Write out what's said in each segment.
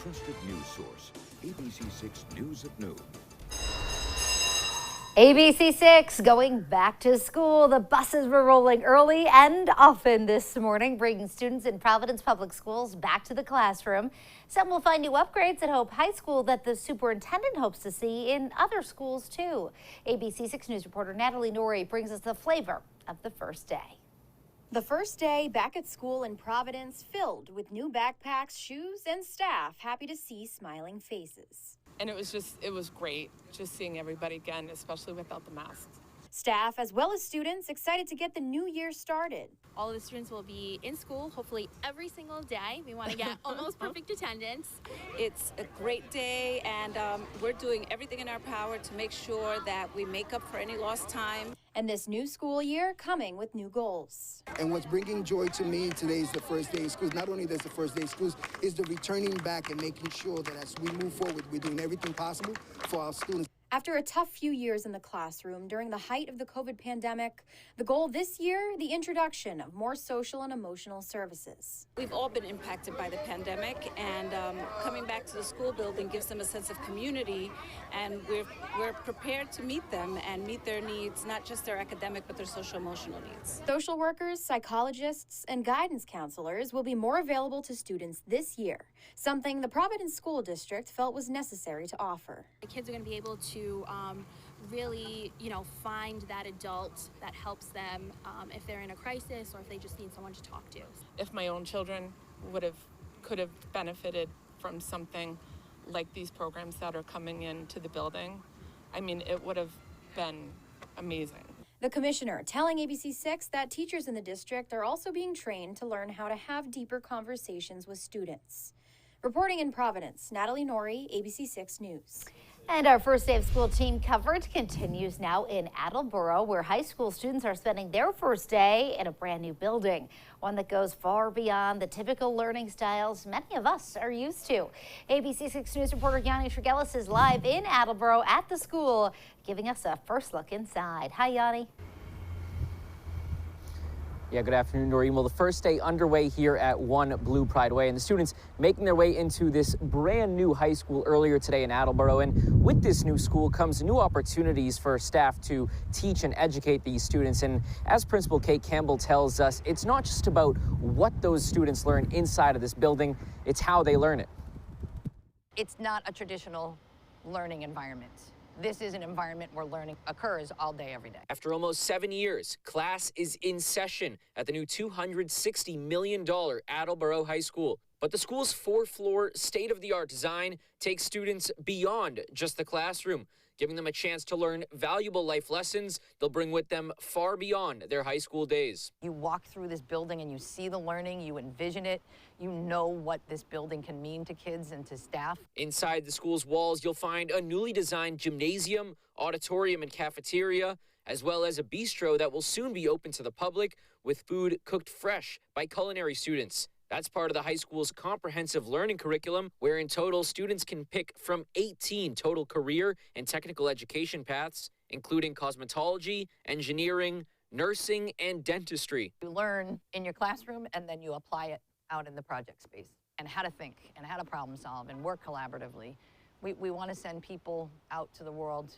trusted news source, ABC6 News at Noon. ABC6 going back to school. The buses were rolling early and often this morning, bringing students in Providence Public Schools back to the classroom. Some will find new upgrades at Hope High School that the superintendent hopes to see in other schools too. ABC6 News reporter Natalie Norrie brings us the flavor of the first day. The first day back at school in Providence filled with new backpacks, shoes, and staff happy to see smiling faces. And it was great just seeing everybody again, especially without the masks. Staff as well as students excited to get the new year started. All of the students will be in school, hopefully every single day. We want to get almost perfect attendance. It's a great day, and we're doing everything in our power to make sure that we make up for any lost time. And this new school year coming with new goals. And what's bringing joy to me today is the first day of school. Not only there's the first day of school, is the returning back and making sure that as we move forward, we're doing everything possible for our students. After a tough few years in the classroom during the height of the COVID pandemic, the goal this year, the introduction of more social and emotional services. We've all been impacted by the pandemic, and coming back to the school building gives them a sense of community, and we're prepared to meet them and meet their needs, not just their academic, but their social emotional needs. Social workers, psychologists, and guidance counselors will be more available to students this year, something the Providence School District felt was necessary to offer. The kids are going to be able to really, find that adult that helps them if they're in a crisis or if they just need someone to talk to. If my own children could have benefited from something like these programs that are coming into the building, I mean, it would have been amazing. The commissioner telling ABC6 that teachers in the district are also being trained to learn how to have deeper conversations with students. Reporting in Providence, Natalie Norrie, ABC6 News. And our first day of school team coverage continues now in Attleboro, where high school students are spending their first day in a brand new building, one that goes far beyond the typical learning styles many of us are used to. ABC6 News reporter Yanni Trigelis is live in Attleboro at the school, giving us a first look inside. Hi, Yanni. Yeah, good afternoon, Noreen. Well, the first day underway here at 1 Blue Pride Way, and the students making their way into this brand new high school earlier today in Attleboro. And with this new school comes new opportunities for staff to teach and educate these students. And as Principal Kate Campbell tells us, it's not just about what those students learn inside of this building, it's how they learn it. It's not a traditional learning environment. This is an environment where learning occurs all day, every day. After almost 7 years, class is in session at the new $260 million Attleboro High School. But the school's 4-floor, state-of-the-art design takes students beyond just the classroom, giving them a chance to learn valuable life lessons they'll bring with them far beyond their high school days. You walk through this building and you see the learning, you envision it, you know what this building can mean to kids and to staff. Inside the school's walls, you'll find a newly designed gymnasium, auditorium, and cafeteria, as well as a bistro that will soon be open to the public with food cooked fresh by culinary students. That's part of the high school's comprehensive learning curriculum, where in total, students can pick from 18 total career and technical education paths, including cosmetology, engineering, nursing, and dentistry. You learn in your classroom and then you apply it out in the project space, and how to think and how to problem solve and work collaboratively. We want to send people out to the world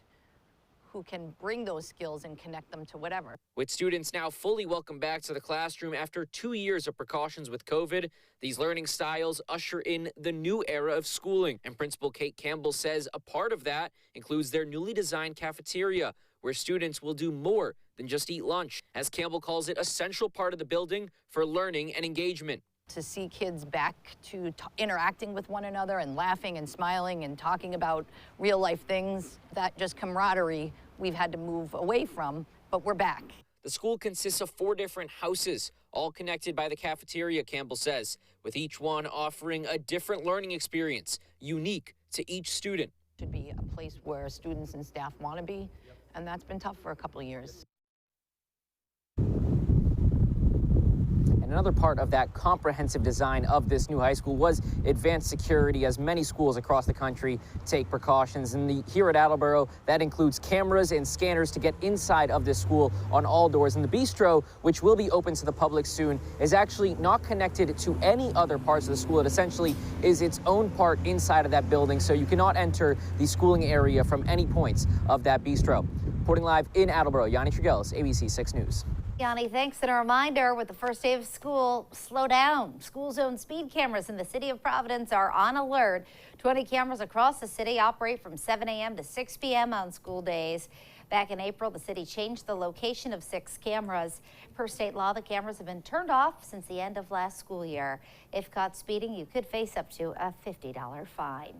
who can bring those skills and connect them to whatever. With students now fully welcome back to the classroom after 2 years of precautions with COVID, these learning styles usher in the new era of schooling. And Principal Kate Campbell says a part of that includes their newly designed cafeteria, where students will do more than just eat lunch. As Campbell calls it, a central part of the building for learning and engagement. To see kids back to interacting with one another and laughing and smiling and talking about real life things, that just camaraderie we've had to move away from, but we're back. The school consists of 4 different houses, all connected by the cafeteria, Campbell says, with each one offering a different learning experience, unique to each student. It should be a place where students and staff want to be, and that's been tough for a couple of years. another part of that comprehensive design of this new high school was advanced security, as many schools across the country take precautions. And here at Attleboro, that includes cameras and scanners to get inside of this school on all doors. And the bistro, which will be open to the public soon, is actually not connected to any other parts of the school. It essentially is its own part inside of that building, so you cannot enter the schooling area from any points of that bistro. Reporting live in Attleboro, Yanni Trigelis, ABC6 News. Yanni, thanks. And a reminder, with the first day of school, slow down. School zone speed cameras in the city of Providence are on alert. 20 cameras across the city operate from 7 a.m. to 6 p.m. on school days. Back in April, the city changed the location of 6 cameras. Per state law, the cameras have been turned off since the end of last school year. If caught speeding, you could face up to a $50 fine.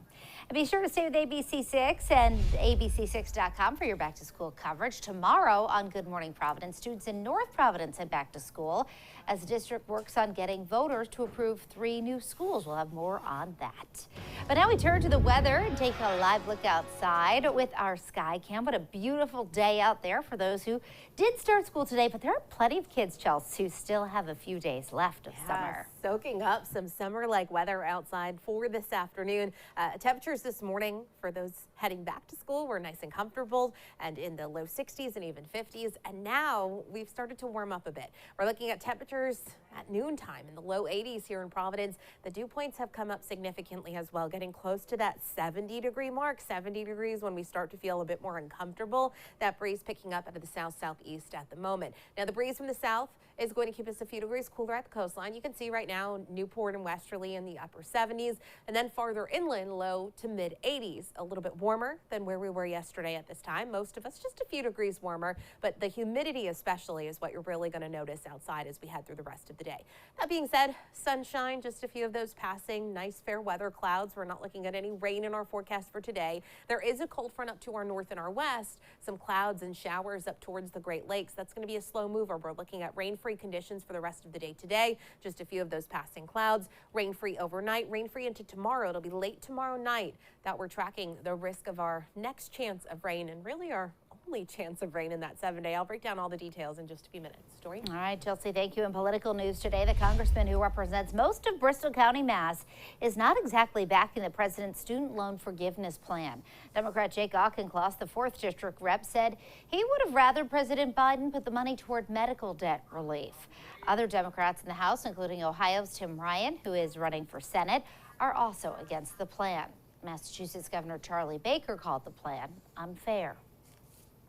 And be sure to stay with ABC6 and ABC6.com for your back-to-school coverage. Tomorrow on Good Morning Providence, students in North Providence head back to school as the district works on getting voters to approve 3 new schools. We'll have more on that. But now we turn to the weather and take a live look outside with our sky cam. What a beautiful day out there for those who did start school today, but there are plenty of kids, Chelsea, who still have a few days left of summer. Soaking up some summer-like weather outside for this afternoon. Temperatures this morning for those heading back to school were nice and comfortable and in the low 60s and even 50s. And now we've started to warm up a bit. We're looking at temperatures at noontime in the low 80s here in Providence. The dew points have come up significantly as well, getting close to that 70-degree mark. 70 degrees when we start to feel a bit more uncomfortable. That breeze picking up out of the south-southeast at the moment. Now the breeze from the south is going to keep us a few degrees cooler at the coastline. You can see right now Newport and Westerly in the upper 70s, and then farther inland, low to mid 80s. A little bit warmer than where we were yesterday at this time. Most of us just a few degrees warmer, but the humidity especially is what you're really going to notice outside as we head through the rest of the day. That being said, sunshine, just a few of those passing, nice fair weather clouds. We're not looking at any rain in our forecast for today. There is a cold front up to our north and our west, some clouds and showers up towards the Great Lakes. That's going to be a slow mover. We're looking at rain-free conditions for the rest of the day today. Just a few of those passing clouds. Rain-free overnight, rain-free into tomorrow. It'll be late tomorrow night that we're tracking the risk of our next chance of rain, and really our only chance of rain in that 7-day. I'll break down all the details in just a few minutes. Story. All right, Chelsea, thank you. In political news today, the congressman who represents most of Bristol County, Mass, is not exactly backing the president's student loan forgiveness plan. Democrat Jake Auchincloss, the 4th District rep, said he would have rather President Biden put the money toward medical debt relief. Other Democrats in the House, including Ohio's Tim Ryan, who is running for Senate, are also against the plan. Massachusetts Governor Charlie Baker called the plan unfair.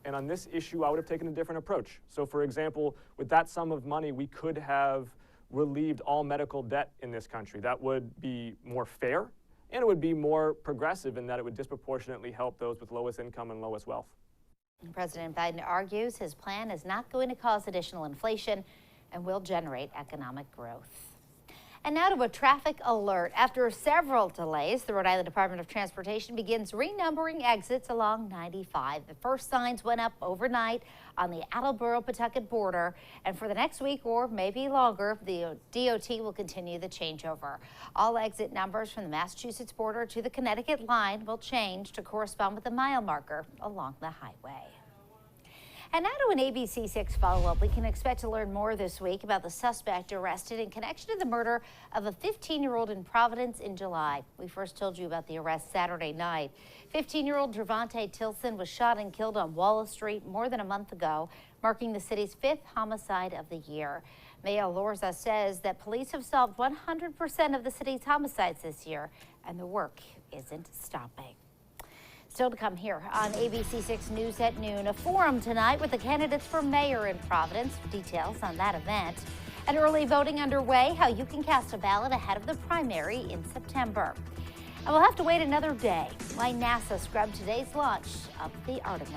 And on this issue, I would have taken a different approach. So, for example, with that sum of money, we could have relieved all medical debt in this country. That would be more fair, and it would be more progressive in that it would disproportionately help those with lowest income and lowest wealth. President Biden argues his plan is not going to cause additional inflation and will generate economic growth. And now to a traffic alert. After several delays, the Rhode Island Department of Transportation begins renumbering exits along 95. The first signs went up overnight on the Attleboro-Pawtucket border. And for the next week or maybe longer, the DOT will continue the changeover. All exit numbers from the Massachusetts border to the Connecticut line will change to correspond with the mile marker along the highway. And now to an ABC6 follow-up. We can expect to learn more this week about the suspect arrested in connection to the murder of a 15-year-old in Providence in July. We first told you about the arrest Saturday night. 15-year-old Gervonta Tilson was shot and killed on Wallace Street more than a month ago, marking the city's 5th homicide of the year. Mayor Lorza says that police have solved 100% of the city's homicides this year, and the work isn't stopping. Still to come here on ABC6 News at noon, a forum tonight with the candidates for mayor in Providence. Details on that event. And early voting underway, how you can cast a ballot ahead of the primary in September. And we'll have to wait another day. Why NASA scrubbed today's launch of the Artemis.